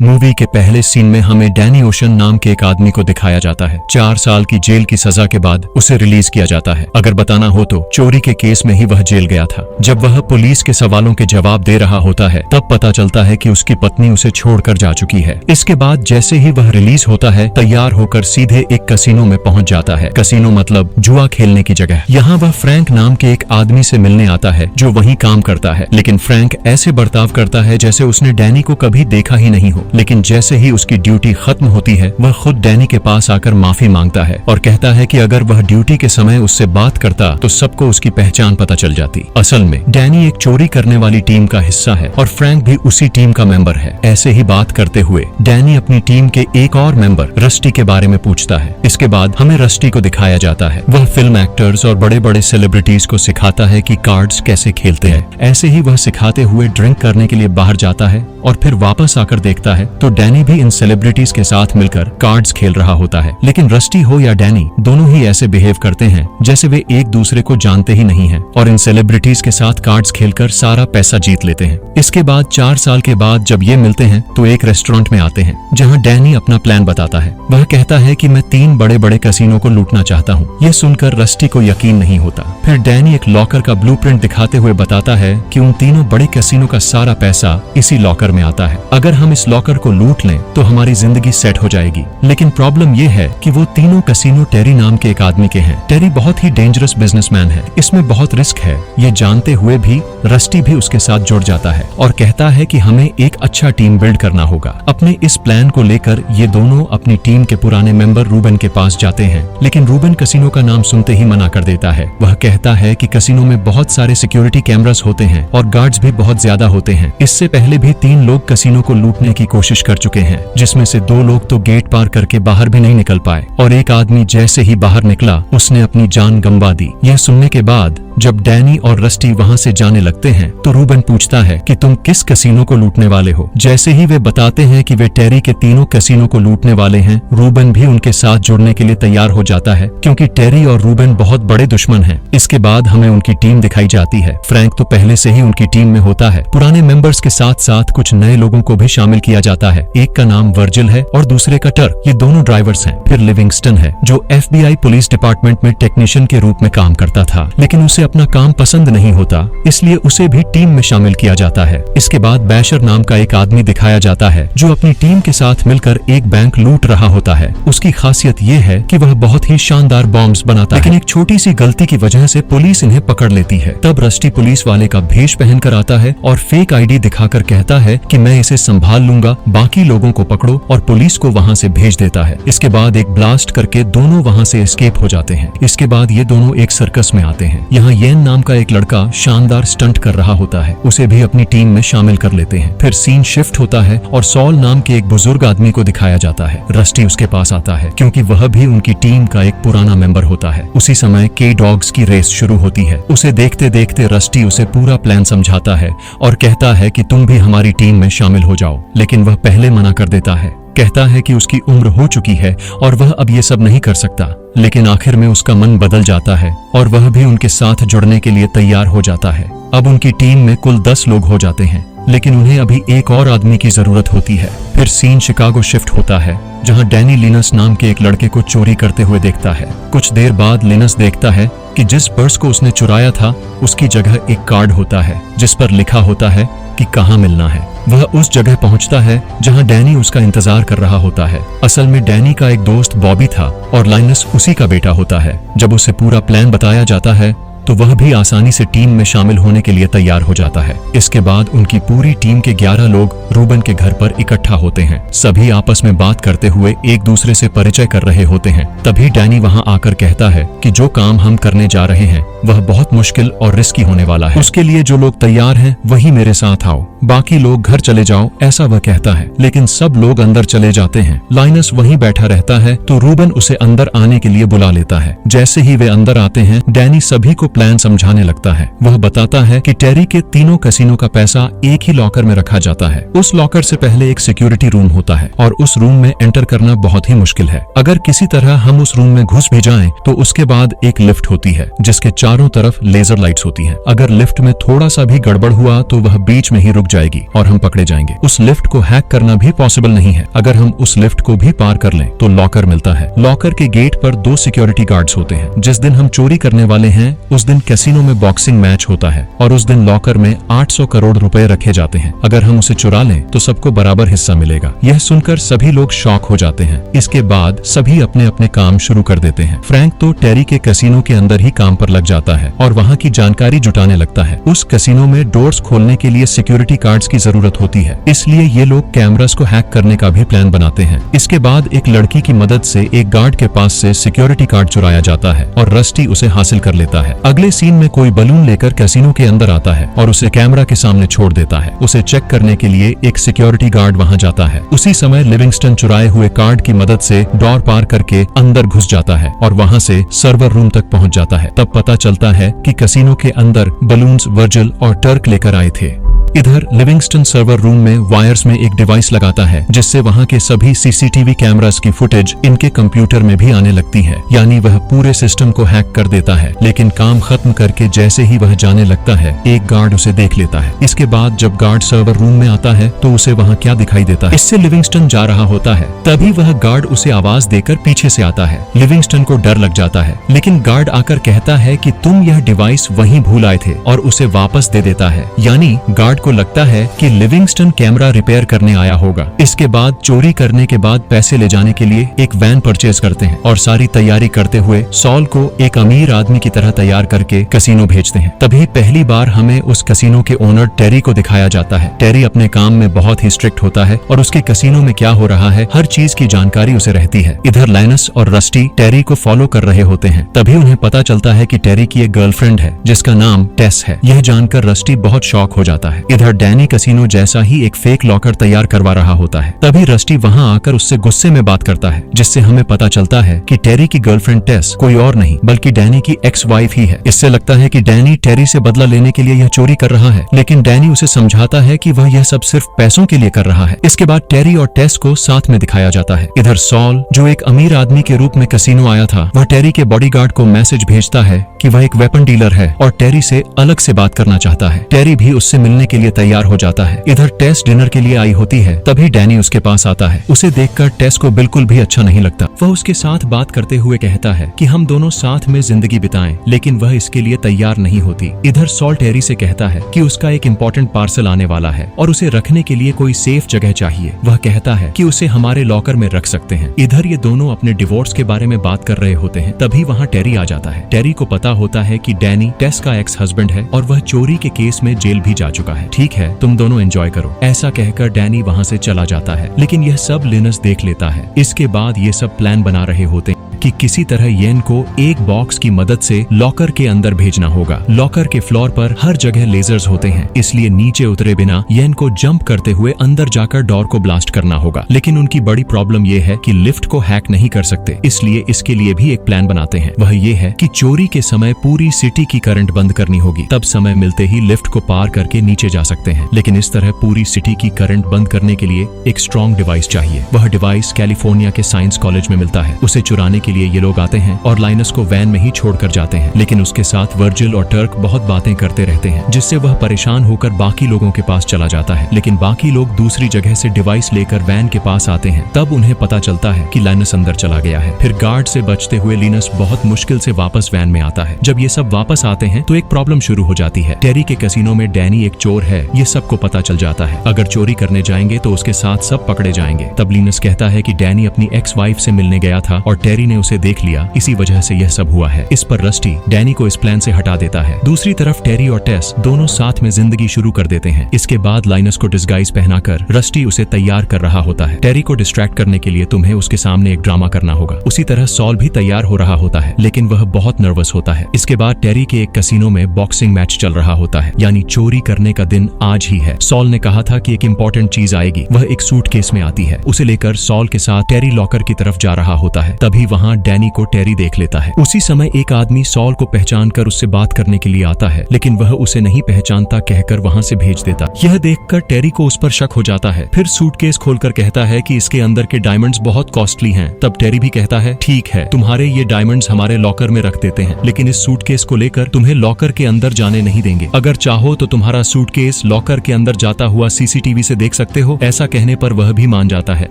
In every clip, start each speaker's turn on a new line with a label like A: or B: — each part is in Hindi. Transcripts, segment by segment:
A: मूवी के पहले सीन में हमें डैनी ओशन नाम के एक आदमी को दिखाया जाता है। 4 साल की जेल की सजा के बाद उसे रिलीज किया जाता है। अगर बताना हो तो चोरी के केस में ही वह जेल गया था। जब वह पुलिस के सवालों के जवाब दे रहा होता है तब पता चलता है कि उसकी पत्नी उसे छोड़कर जा चुकी है। इसके बाद जैसे ही वह रिलीज होता है तैयार होकर सीधे एक कसिनो में पहुंच जाता है। कसिनो मतलब जुआ खेलने की जगह। यहाँ वह फ्रैंक नाम के एक आदमी से मिलने आता है जो वहीं काम करता है, लेकिन फ्रैंक ऐसे बर्ताव करता है जैसे उसने डैनी को कभी देखा ही नहीं हो। लेकिन जैसे ही उसकी ड्यूटी खत्म होती है वह खुद डैनी के पास आकर माफी मांगता है और कहता है कि अगर वह ड्यूटी के समय उससे बात करता तो सबको उसकी पहचान पता चल जाती। असल में डैनी एक चोरी करने वाली टीम का हिस्सा है और फ्रैंक भी उसी टीम का मेंबर है। ऐसे ही बात करते हुए डैनी अपनी टीम के एक और मेंबर रस्टी के बारे में पूछता है। इसके बाद हमें रस्टी को दिखाया जाता है। वह फिल्म एक्टर्स और बड़े बड़े सेलिब्रिटीज को सिखाता है कि कार्ड्स कैसे खेलते हैं। ऐसे ही वह सिखाते हुए ड्रिंक करने के लिए बाहर जाता है और फिर वापस आकर देखता है तो डैनी भी इन सेलिब्रिटीज के साथ मिलकर कार्ड्स खेल रहा होता है। लेकिन रस्टी हो या डैनी दोनों ही ऐसे बिहेव करते हैं जैसे वे एक दूसरे को जानते ही नहीं हैं और इन सेलिब्रिटीज के साथ कार्ड्स खेलकर सारा पैसा जीत लेते हैं। इसके बाद 4 साल के बाद जब ये मिलते हैं तो एक रेस्टोरेंट में आते हैं जहाँ डैनी अपना प्लान बताता है। वह कहता है कि मैं 3 बड़े बड़े कैसीनो को लूटना चाहता हूँ। यह सुनकर रस्टी को यकीन नहीं होता। फिर डैनी एक लॉकर का ब्लूप्रिंट दिखाते हुए बताता है कि उन 3 बड़े कैसीनो का सारा पैसा इसी लॉकर में आता है। अगर हम इस लॉकर को लूट लें तो हमारी जिंदगी सेट हो जाएगी। लेकिन प्रॉब्लम यह है कि वो 3 कैसीनो टेरी नाम के एक आदमी के हैं। टेरी बहुत ही डेंजरस बिजनेसमैन है। इसमें बहुत रिस्क है। ये जानते हुए भी रस्टी भी उसके साथ जुड़ जाता है और कहता है कि हमें एक अच्छा टीम बिल्ड करना होगा। अपने इस प्लान को लेकर ये दोनों अपनी टीम के पुराने मेंबर रूबन के पास जाते हैं, लेकिन रूबन कैसीनो का नाम सुनते ही मना कर देता है। वह कहता है कि कैसीनो में बहुत सारे सिक्योरिटी कैमरास होते हैं और गार्ड्स भी बहुत ज्यादा होते हैं। इससे पहले भी 3 लोग कैसीनो को लूटने की कोशिश कर चुके हैं, जिसमें से 2 लोग तो गेट पार करके बाहर भी नहीं निकल पाए और एक आदमी जैसे ही बाहर निकला उसने अपनी जान गंवा दी। यह सुनने के बाद जब डैनी और रस्टी वहां से जाने लगते हैं तो रूबन पूछता है कि तुम किस कैसीनो को लूटने वाले हो। जैसे ही वे बताते हैं कि वे टेरी के 3 कैसीनो को लूटने वाले हैं, रूबन भी उनके साथ जुड़ने के लिए तैयार हो जाता है क्योंकि टेरी और रूबन बहुत बड़े दुश्मन हैं। इसके बाद हमें उनकी टीम दिखाई जाती है। फ्रैंक तो पहले से ही उनकी टीम में होता है। पुराने मेंबर्स के साथ साथ कुछ नए लोगों को भी शामिल किया जाता है। एक का नाम वर्जिल है और दूसरे का टर। ये दोनों ड्राइवर्स हैं। फिर लिविंगस्टन है जो FBI पुलिस डिपार्टमेंट में टेक्नीशियन के रूप में काम करता था, लेकिन उसे अपना काम पसंद नहीं होता, इसलिए उसे भी टीम में शामिल किया जाता है। इसके बाद बैशर नाम का एक आदमी दिखाया जाता है जो अपनी टीम के साथ मिलकर एक बैंक लूट रहा होता है। उसकी खासियत ये है कि वह बहुत ही शानदार बॉम्ब्स बनाता है, लेकिन एक छोटी सी गलती की वजह से पुलिस इन्हें पकड़ लेती है। तब रस्टी पुलिस वाले का भेष पहनकर आता है और फेक ID दिखाकर कहता है कि मैं इसे संभाल लूंगा, बाकी लोगों को पकड़ो, और पुलिस को वहां से भेज देता है। इसके बाद एक ब्लास्ट करके दोनों वहां से एस्केप हो जाते हैं। इसके बाद ये दोनों एक सर्कस में आते हैं। यहाँ येन नाम का एक लड़का शानदार स्टंट कर रहा होता है, उसे भी अपनी टीम में शामिल कर लेते हैं। फिर सीन शिफ्ट होता है और सॉल नाम के एक बुजुर्ग आदमी को दिखाया जाता है। रस्टी उसके पास आता है क्योंकि वह भी उनकी टीम का एक पुराना मेंबर होता है। उसी समय के डॉग्स की रेस शुरू होती है। उसे देखते देखते रस्टी उसे पूरा प्लान समझाता है और कहता है कि तुम भी हमारी टीम में शामिल हो जाओ, लेकिन वह पहले मना कर देता है। कहता है कि उसकी उम्र हो चुकी है और वह अब ये सब नहीं कर सकता, लेकिन आखिर में उसका मन बदल जाता है और वह भी उनके साथ जुड़ने के लिए तैयार हो जाता है। अब उनकी टीम में कुल 10 लोग हो जाते हैं, लेकिन उन्हें अभी एक और आदमी की जरूरत होती है। फिर सीन शिकागो शिफ्ट होता है जहां डैनी लिनस नाम के एक लड़के को चोरी करते हुए देखता है। कुछ देर बाद लिनस देखता है कि जिस पर्स को उसने चुराया था उसकी जगह एक कार्ड होता है जिस पर लिखा होता है कि कहाँ मिलना है। वह उस जगह पहुंचता है जहां डैनी उसका इंतजार कर रहा होता है। असल में डैनी का एक दोस्त बॉबी था और लाइनस उसी का बेटा होता है। जब उसे पूरा प्लान बताया जाता है तो वह भी आसानी से टीम में शामिल होने के लिए तैयार हो जाता है। इसके बाद उनकी पूरी टीम के 11 लोग रूबन के घर पर इकट्ठा होते हैं। सभी आपस में बात करते हुए एक दूसरे से परिचय कर रहे होते हैं। तभी डैनी वहां आकर कहता है कि जो काम हम करने जा रहे हैं वह बहुत मुश्किल और रिस्की होने वाला है। उसके लिए जो लोग तैयार हैं वही मेरे साथ आओ, बाकी लोग घर चले जाओ, ऐसा वह कहता है। लेकिन सब लोग अंदर चले जाते हैं। लाइनस वहीं बैठा रहता है तो रूबन उसे अंदर आने के लिए बुला लेता है। जैसे ही वे अंदर आते हैं डैनी सभी को प्लान समझाने लगता है। वह बताता है कि टेरी के तीनों कैसीनो का पैसा एक ही लॉकर में रखा जाता है। उस लॉकर से पहले एक सिक्योरिटी रूम होता है और उस रूम में एंटर करना बहुत ही मुश्किल है। अगर किसी तरह हम उस रूम में घुस भी जाएं, तो उसके बाद एक लिफ्ट होती है जिसके चारों तरफ लेजर लाइट्स होती हैं। अगर लिफ्ट में थोड़ा सा भी गड़बड़ हुआ तो वह बीच में ही रुक जाएगी और हम पकड़े जाएंगे। उस लिफ्ट को हैक करना भी पॉसिबल नहीं है। अगर हम उस लिफ्ट को भी पार कर लें तो लॉकर मिलता है। लॉकर के गेट पर 2 सिक्योरिटी गार्ड्स होते हैं। जिस दिन हम चोरी करने वाले हैं उस दिन कैसीनो में बॉक्सिंग मैच होता है और उस दिन लॉकर में 800 करोड़ रुपए रखे जाते हैं। अगर हम उसे चुरा लें तो सबको बराबर हिस्सा मिलेगा। यह सुनकर सभी लोग शॉक हो जाते हैं। इसके बाद सभी अपने अपने काम शुरू कर देते हैं। फ्रैंक तो टेरी के कैसीनो के अंदर ही काम पर लग जाता है और वहाँ की जानकारी जुटाने लगता है। उस कैसीनो में डोर्स खोलने के लिए सिक्योरिटी कार्ड्स की जरूरत होती है, इसलिए ये लोग कैमरास को हैक करने का भी प्लान बनाते हैं। इसके बाद एक लड़की की मदद से एक गार्ड के पास से सिक्योरिटी कार्ड चुराया जाता है और रस्टी उसे हासिल कर लेता है। अगले सीन में कोई बलून लेकर कैसीनो के अंदर आता है और उसे कैमरा के सामने छोड़ देता है। उसे चेक करने के लिए एक सिक्योरिटी गार्ड वहां जाता है। उसी समय लिविंगस्टन चुराए हुए कार्ड की मदद से डोर पार करके अंदर घुस जाता है और वहां से सर्वर रूम तक पहुंच जाता है। तब पता चलता है कि कैसीनो के अंदर बलून्स वर्जिल और टर्क लेकर आए थे। इधर लिविंगस्टन सर्वर रूम में वायर्स में एक डिवाइस लगाता है जिससे वहां के सभी सीसीटीवी कैमरास की फुटेज इनके कंप्यूटर में भी आने लगती है, यानी वह पूरे सिस्टम को हैक कर देता है। लेकिन काम खत्म करके जैसे ही वह जाने लगता है एक गार्ड उसे देख लेता है। इसके बाद जब गार्ड सर्वर रूम में आता है तो उसे वहाँ क्या दिखाई देता है, इससे लिविंगस्टन जा रहा होता है। तभी वह गार्ड उसे आवाज देकर पीछे से आता है। लिविंगस्टन को डर लग जाता है, लेकिन गार्ड आकर कहता है कि तुम यह डिवाइस वहीं भूल आए थे और उसे वापस दे देता है। यानी गार्ड को लगता है कि लिविंगस्टन कैमरा रिपेयर करने आया होगा। इसके बाद चोरी करने के बाद पैसे ले जाने के लिए एक वैन परचेज करते हैं और सारी तैयारी करते हुए सॉल को एक अमीर आदमी की तरह तैयार करके कैसीनो भेजते हैं। तभी पहली बार हमें उस कैसीनो के ओनर टेरी को दिखाया जाता है। टेरी अपने काम में बहुत ही स्ट्रिक्ट होता है और उसके कैसीनो में क्या हो रहा है हर चीज की जानकारी उसे रहती है। इधर लाइनस और रस्टी टेरी को फॉलो कर रहे होते हैं। तभी उन्हें पता चलता है कि टेरी की एक गर्लफ्रेंड है जिसका नाम टेस है। यह जानकर रस्टी बहुत शॉक हो जाता है। इधर डैनी कैसीनो जैसा ही एक फेक लॉकर तैयार करवा रहा होता है। तभी रस्टी वहां आकर उससे गुस्से में बात करता है, जिससे हमें पता चलता है कि टेरी की गर्लफ्रेंड टेस कोई और नहीं बल्कि डैनी की एक्स वाइफ ही है। इससे लगता है कि डैनी टेरी से बदला लेने के लिए यह चोरी कर रहा है, लेकिन डैनी उसे समझाता है कि वह यह सब सिर्फ पैसों के लिए कर रहा है। इसके बाद टेरी और टेस को साथ में दिखाया जाता है। इधर सॉल जो एक अमीर आदमी के रूप में कैसीनो आया था, वह टेरी के बॉडीगार्ड को मैसेज भेजता है कि वह एक वेपन डीलर है और टेरी से अलग से बात करना चाहता है। टेरी भी उससे मिलने के लिए तैयार हो जाता है। इधर टेस डिनर के लिए आई होती है। तभी डैनी उसके पास आता है। उसे देखकर टेस को बिल्कुल भी अच्छा नहीं लगता। वह उसके साथ बात करते हुए कहता है कि हम दोनों साथ में जिंदगी बिताएं, लेकिन वह इसके लिए तैयार नहीं होती। इधर सॉल टेरी से कहता है कि उसका एक इम्पोर्टेंट पार्सल आने वाला है और उसे रखने के लिए कोई सेफ जगह चाहिए। वह कहता है कि उसे हमारे लॉकर में रख सकते हैं। इधर ये दोनों अपने डिवोर्स के बारे में बात कर रहे होते हैं। तभी वहाँ टेरी आ जाता है। टेरी को पता होता है कि डैनी टेस का एक्स हस्बैंड है और वह चोरी के केस में जेल भी जा चुका है। ठीक है, तुम दोनों एंजॉय करो, ऐसा कहकर डैनी वहां से चला जाता है। लेकिन यह सब लिनस देख लेता है। इसके बाद ये सब प्लान बना रहे होते हैं कि किसी तरह येन को एक बॉक्स की मदद से लॉकर के अंदर भेजना होगा। लॉकर के फ्लोर पर हर जगह लेजर्स होते हैं, इसलिए नीचे उतरे बिना येन को जंप करते हुए अंदर जाकर डोर को ब्लास्ट करना होगा। लेकिन उनकी बड़ी प्रॉब्लम ये है कि लिफ्ट को हैक नहीं कर सकते, इसलिए इसके लिए भी एक प्लान बनाते हैं। वह ये है कि चोरी के समय पूरी सिटी की करंट बंद करनी होगी, तब समय मिलते ही लिफ्ट को पार करके नीचे जा सकते हैं। लेकिन इस तरह पूरी सिटी की करंट बंद करने के लिए एक स्ट्रॉन्ग डिवाइस चाहिए। वह डिवाइस कैलिफोर्निया के साइंस कॉलेज में मिलता है। उसे चुराने के लिए ये लोग आते हैं और लाइनस को वैन में ही छोड़कर जाते हैं। लेकिन उसके साथ वर्जिल और टर्क बहुत बातें करते रहते हैं, जिससे वह परेशान होकर बाकी लोगों के पास चला जाता है। लेकिन बाकी लोग दूसरी जगह से डिवाइस लेकर वैन के पास आते हैं। तब उन्हें पता चलता है कि लाइनस अंदर चला गया है। फिर गार्ड से बचते हुए लिनस बहुत मुश्किल से वापस वैन में आता है। जब ये सब वापस आते हैं तो एक प्रॉब्लम शुरू हो जाती है। टेरी के कैसीनो में डैनी एक चोर है, ये सबको पता चल जाता है। अगर चोरी करने जाएंगे तो उसके साथ सब पकड़े जाएंगे। तब लिनस कहता है कि डैनी अपनी एक्स वाइफ से मिलने गया था और टेरी ने उसे देख लिया, इसी वजह से यह सब हुआ है। इस पर रस्टी डैनी को इस प्लान से हटा देता है। दूसरी तरफ टेरी और टेस दोनों साथ में जिंदगी शुरू कर देते हैं। इसके बाद लाइनस को डिस्गाइज पहनाकर रस्टी उसे तैयार कर रहा होता है। टेरी को डिस्ट्रैक्ट करने के लिए तुम्हें उसके सामने एक ड्रामा करना होगा। उसी तरह सॉल भी तैयार हो रहा होता है, लेकिन वह बहुत नर्वस होता है। इसके बाद टेरी के एक कैसीनो में बॉक्सिंग मैच चल रहा होता है, यानी चोरी करने का दिन आज ही है। सॉल ने कहा था कि एक इम्पोर्टेंट चीज आएगी। वह एक सूटकेस में आती है। उसे लेकर सॉल के साथ टेरी लॉकर की तरफ जा रहा होता है। तभी वहाँ डैनी को टेरी देख लेता है। उसी समय एक आदमी सॉल को पहचान कर उससे बात करने के लिए आता है, लेकिन वह उसे नहीं पहचानता कहकर वहाँ से भेज देता। यह देखकर टेरी को उस पर शक हो जाता है। फिर सूटकेस खोलकर कहता है कि इसके अंदर के डायमंड्स बहुत कॉस्टली हैं। तब टेरी भी कहता है, ठीक है, तुम्हारे ये डायमंड्स हमारे लॉकर में रख देते हैं, लेकिन इस सूटकेस को लेकर तुम्हें लॉकर के अंदर जाने नहीं देंगे। अगर चाहो तो तुम्हारा सूटकेस लॉकर के अंदर जाता हुआ सीसीटीवी से देख सकते हो। ऐसा कहने पर वह भी मान जाता है।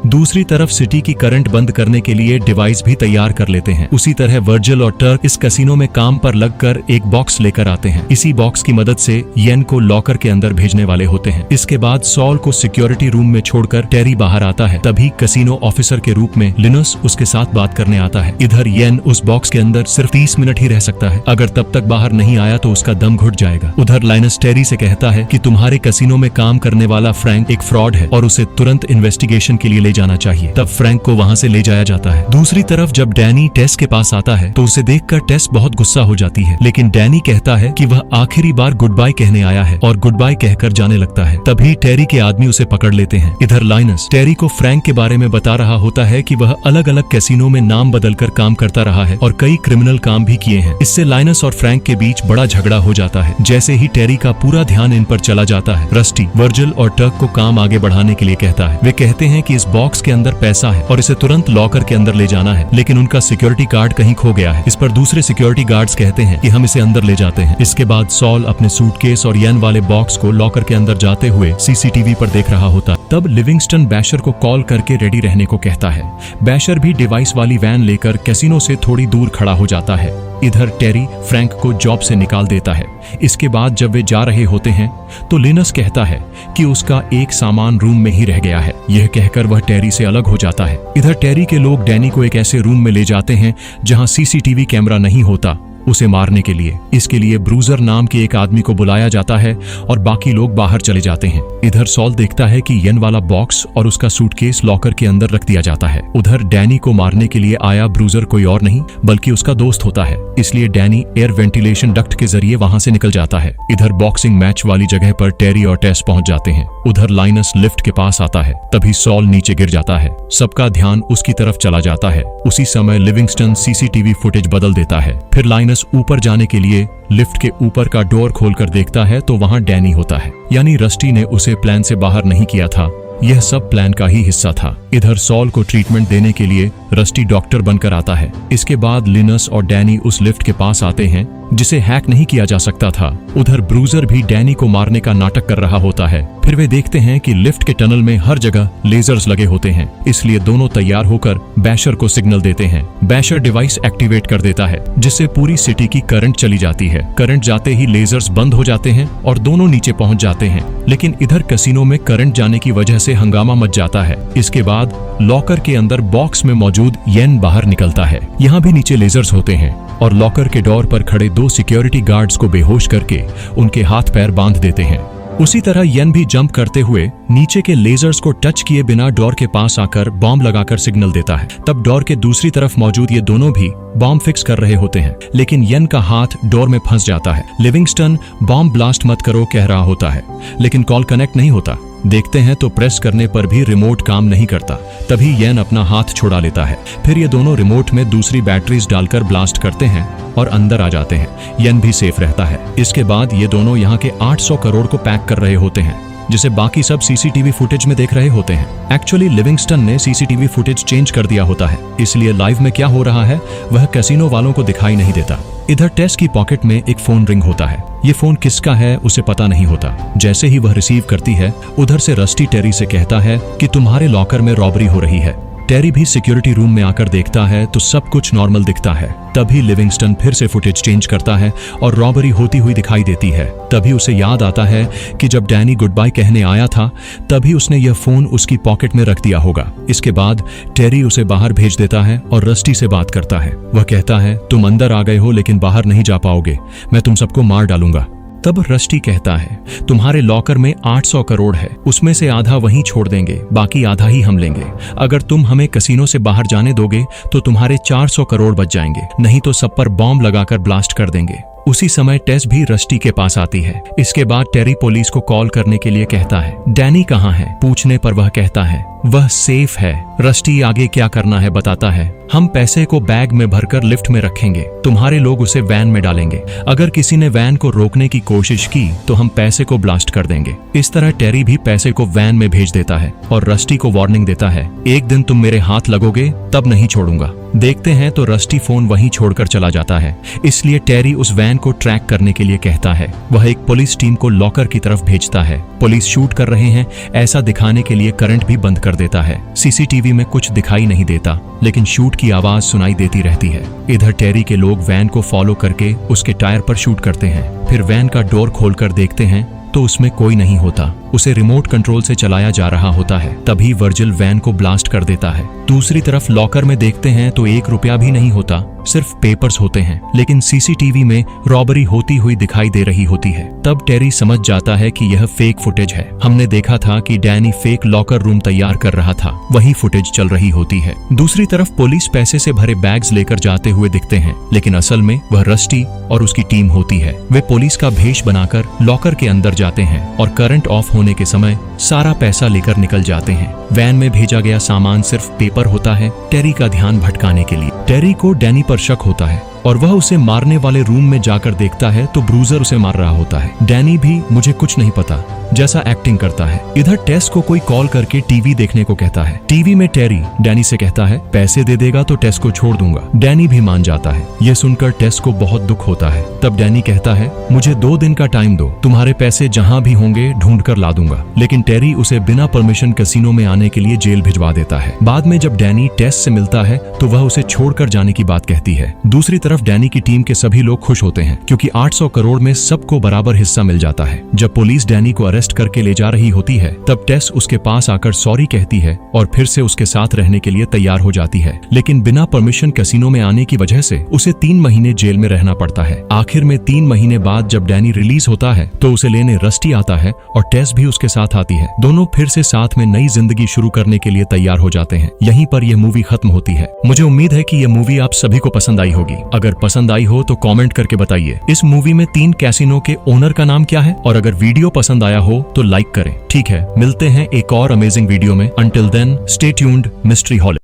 A: दूसरी तरफ सिटी की करंट बंद करने के लिए डिवाइस भी तैयार कर लेते हैं। उसी तरह वर्जिल और टर्क इस कैसीनो में काम पर लगकर एक बॉक्स लेकर आते हैं। इसी बॉक्स की मदद से येन को लॉकर के अंदर भेजने वाले होते हैं। इसके बाद सॉल को सिक्योरिटी रूम में छोड़कर टेरी बाहर आता है। तभी कैसीनो ऑफिसर के रूप में लिनस उसके साथ बात करने आता है। इधर येन उस बॉक्स के अंदर सिर्फ 30 मिनट ही रह सकता है। अगर तब तक बाहर नहीं आया तो उसका दम घुट जाएगा। उधर लाइनस टेरी से कहता है कि तुम्हारे कैसीनो में काम करने वाला फ्रैंक एक फ्रॉड है और उसे तुरंत इन्वेस्टिगेशन के लिए ले जाना चाहिए। तब फ्रैंक को वहाँ से ले जाया जाता है। दूसरी तरफ जब डैनी टेस के पास आता है तो उसे देखकर टेस बहुत गुस्सा हो जाती है, लेकिन डैनी कहता है कि वह आखिरी बार गुड बाय कहने आया है और गुड बाय कहकर जाने लगता है। तभी टेरी के आदमी उसे पकड़ लेते हैं। इधर लाइनस टेरी को फ्रैंक के बारे में बता रहा होता है कि वह अलग अलग कैसीनो में नाम बदलकर काम करता रहा है और कई क्रिमिनल काम भी किए हैं। इससे लाइनस और फ्रैंक के बीच बड़ा झगड़ा हो जाता है। जैसे ही टेरी का पूरा ध्यान इन पर चला जाता है, रस्टी वर्जिल और टर्क को काम आगे बढ़ाने के लिए कहता है। वे कहते हैं कि इस बॉक्स के अंदर पैसा है और इसे तुरंत लॉकर के अंदर ले जाना है, लेकिन उनका सिक्योरिटी गार्ड कहीं खो गया है। इस पर दूसरे सिक्योरिटी गार्ड्स कहते हैं कि हम इसे अंदर ले जाते हैं। इसके बाद सॉल अपने सूटकेस और येन वाले बॉक्स को लॉकर के अंदर जाते हुए सीसीटीवी पर देख रहा होता। तब लिविंगस्टन बैशर को कॉल करके रेडी रहने को कहता है। बैशर भी डिवाइस वाली वैन लेकर कैसीनो से थोड़ी दूर खड़ा हो जाता है। इधर टेरी फ्रैंक को जॉब से निकाल देता है। इसके बाद जब वे जा रहे होते हैं तो लिनस कहता है कि उसका एक सामान रूम में ही रह गया है। यह कहकर वह टेरी से अलग हो जाता है। इधर टेरी के लोग डैनी को एक ऐसे रूम में ले जाते हैं जहां सीसीटीवी कैमरा नहीं होता, उसे मारने के लिए। इसके लिए ब्रूजर नाम के एक आदमी को बुलाया जाता है और बाकी लोग बाहर चले जाते हैं। इधर सॉल देखता है कि येन वाला बॉक्स और उसका सूटकेस लॉकर के अंदर रख दिया जाता है। उधर डैनी को मारने के लिए आया ब्रूजर कोई और नहीं बल्कि उसका दोस्त होता है, इसलिए डैनी एयर वेंटिलेशन डक्ट के जरिए वहां से निकल जाता है। इधर बॉक्सिंग मैच वाली जगह पर टेरी और टेस पहुंच जाते हैं। उधर लाइनस लिफ्ट के पास आता है। तभी सॉल नीचे गिर जाता है। सबका ध्यान उसकी तरफ चला जाता है। उसी समय लिविंगस्टन सीसीटीवी फुटेज बदल देता है। फिर लाइनस ऊपर जाने के लिए लिफ्ट के ऊपर का डोर खोलकर देखता है तो वहां डैनी होता है। यानी रस्टी ने उसे प्लान से बाहर नहीं किया था, यह सब प्लान का ही हिस्सा था। इधर सॉल को ट्रीटमेंट देने के लिए रस्टी डॉक्टर बनकर आता है। इसके बाद लिनस और डैनी उस लिफ्ट के पास आते हैं जिसे हैक नहीं किया जा सकता था। उधर ब्रूजर भी डैनी को मारने का नाटक कर रहा होता है। फिर वे देखते हैं कि लिफ्ट के टनल में हर जगह लेजर्स लगे होते हैं, इसलिए दोनों तैयार होकर बैशर को सिग्नल देते हैं। बैशर डिवाइस एक्टिवेट कर देता है जिससे पूरी सिटी की करंट चली जाती है। करंट जाते ही लेजर्स बंद हो जाते हैं और दोनों नीचे पहुंच जाते हैं। लेकिन इधर कैसीनो में करंट जाने की वजह से हंगामा मच जाता है। इसके बाद लॉकर के अंदर बॉक्स में मौजूद येन बाहर निकलता है। यहाँ भी नीचे लेजर्स होते हैं और लॉकर के डोर पर खड़े 2 सिक्योरिटी गार्ड्स को बेहोश करके उनके हाथ पैर बांध देते हैं। उसी तरह येन भी जंप करते हुए नीचे के लेजर्स को टच किए बिना डोर के पास आकर बॉम्ब लगाकर सिग्नल देता है। तब डोर के दूसरी तरफ मौजूद ये दोनों भी बॉम्ब फिक्स कर रहे होते हैं, लेकिन येन का हाथ डोर में फंस जाता है। लिविंगस्टन बॉम्ब ब्लास्ट मत करो कह रहा होता है, लेकिन कॉल कनेक्ट नहीं होता। देखते हैं तो प्रेस करने पर भी रिमोट काम नहीं करता। तभी येन अपना हाथ छुड़ा लेता है। फिर ये दोनों रिमोट में दूसरी बैटरीज डालकर ब्लास्ट करते हैं और अंदर आ जाते हैं। येन भी सेफ रहता है। इसके बाद ये दोनों यहाँ के 800 करोड़ को पैक कर रहे होते हैं, जिसे बाकी सब सीसीटीवी फुटेज में देख रहे होते हैं। एक्चुअली लिविंगस्टन ने सीसीटीवी फुटेज चेंज कर दिया होता है, इसलिए लाइव में क्या हो रहा है वह कैसीनो वालों को दिखाई नहीं देता। इधर टेस की पॉकेट में एक फोन रिंग होता है। ये फोन किसका है उसे पता नहीं होता। जैसे ही वह रिसीव करती है, उधर से रस्टी टेरी से कहता है कि तुम्हारे लॉकर में रॉबरी हो रही है। टेरी भी सिक्योरिटी रूम में आकर देखता है तो सब कुछ नॉर्मल दिखता है। तभी लिविंगस्टन फिर से फुटेज चेंज करता है और रॉबरी होती हुई दिखाई देती है। तभी उसे याद आता है कि जब डैनी गुड बाय कहने आया था तभी उसने यह फोन उसकी पॉकेट में रख दिया होगा। इसके बाद टेरी उसे बाहर भेज देता है और रस्टी से बात करता है। वह कहता है तुम अंदर आ गए हो लेकिन बाहर नहीं जा पाओगे, मैं तुम सबको मार डालूंगा। तब रस्टी कहता है तुम्हारे लॉकर में 800 करोड़ है, उसमें से आधा वहीं छोड़ देंगे, बाकी आधा ही हम लेंगे। अगर तुम हमें कैसीनो से बाहर जाने दोगे तो तुम्हारे 400 करोड़ बच जाएंगे, नहीं तो सब पर बॉम्ब लगाकर ब्लास्ट कर देंगे। उसी समय टेस भी रस्टी के पास आती है। इसके बाद टेरी पुलिस को कॉल करने के लिए कहता है। डैनी कहाँ है? पूछने पर वह कहता है वह सेफ है। रस्टी आगे क्या करना है बताता है। हम पैसे को बैग में भरकर लिफ्ट में रखेंगे, तुम्हारे लोग उसे वैन में डालेंगे। अगर किसी ने वैन को रोकने की कोशिश की तो हम पैसे को ब्लास्ट कर देंगे। इस तरह टेरी भी पैसे को वैन में भेज देता है और रस्टी को वार्निंग देता है, एक दिन तुम मेरे हाथ लगोगे तब नहीं छोड़ूंगा। देखते हैं तो रस्टी फोन वहीं छोड़कर चला जाता है। इसलिए टेरी उस वैन को ट्रैक करने के लिए कहता है। वह एक पुलिस टीम को लॉकर की तरफ भेजता है। पुलिस शूट कर रहे हैं ऐसा दिखाने के लिए करंट भी बंद कर देता है। सीसीटीवी में कुछ दिखाई नहीं देता, लेकिन शूट की आवाज सुनाई देती रहती है। इधर टेरी के लोग वैन को फॉलो करके उसके टायर पर शूट करते हैं। फिर वैन का डोर खोलकर देखते हैं तो उसमें कोई नहीं होता। उसे रिमोट कंट्रोल से चलाया जा रहा होता है। तभी वर्जिल वैन को ब्लास्ट कर देता है। दूसरी तरफ लॉकर में देखते हैं तो 1 रुपया भी नहीं होता, सिर्फ पेपर्स होते हैं। लेकिन सीसीटीवी में रॉबरी होती हुई दिखाई दे रही होती है। तब टेरी समझ जाता है कि यह फेक फुटेज है। हमने देखा था कि डैनी फेक लॉकर रूम तैयार कर रहा था, वही फुटेज चल रही होती है। दूसरी तरफ पुलिस पैसे से भरे बैग्स लेकर जाते हुए दिखते हैं, लेकिन असल में वह रस्टी और उसकी टीम होती है। वे पुलिस का भेष बनाकर लॉकर के अंदर जाते हैं और करंट ऑफ होने के समय सारा पैसा लेकर निकल जाते हैं। वैन में भेजा गया सामान सिर्फ पेपर होता है, टेरी का ध्यान भटकाने के लिए। टेरी को डैनी पर शक होता है और वह उसे मारने वाले रूम में जाकर देखता है तो ब्रूजर उसे मार रहा होता है। डैनी भी मुझे कुछ नहीं पता जैसा एक्टिंग करता है। इधर टेस को कोई कॉल करके टीवी देखने को कहता है। टीवी में टेरी डैनी से कहता है पैसे दे देगा तो टेस को छोड़ दूंगा। डैनी भी मान जाता है। यह सुनकर टेस को बहुत दुख होता है। तब डैनी कहता है मुझे 2 दिन का टाइम दो, तुम्हारे पैसे जहां भी होंगे ढूंढ कर ला दूंगा। लेकिन टेरी उसे बिना परमिशन कैसीनो में आने के लिए जेल भिजवा देता है। बाद में जब डैनी टेस से मिलता है तो वह उसे छोड़कर जाने की बात कहती है। दूसरी तरफ डैनी की टीम के सभी लोग खुश होते हैं क्योंकि 800 करोड़ में सबको बराबर हिस्सा मिल जाता है। जब पुलिस डैनी को अरेस्ट करके ले जा रही होती है तब टेस उसके पास आकर सॉरी कहती है और फिर से उसके साथ रहने के लिए तैयार हो जाती है। लेकिन बिना परमिशन कैसीनो में आने की वजह से उसे 3 महीने जेल में रहना पड़ता है। आखिर में 3 महीने बाद जब डैनी रिलीज होता है तो उसे लेने रस्टी आता है और टेस भी उसके साथ आती है। दोनों फिर से साथ में नई जिंदगी शुरू करने के लिए तैयार हो जाते हैं। यहीं पर यह मूवी खत्म होती है। मुझे उम्मीद है कि यह मूवी आप सभी को पसंद आई होगी। अगर पसंद आई हो तो कमेंट करके बताइए इस मूवी में 3 कैसीनो के ओनर का नाम क्या है, और अगर वीडियो पसंद आया हो तो लाइक करें। ठीक है, मिलते हैं एक और अमेजिंग वीडियो में। Until then stay tuned, mystery हॉलिक।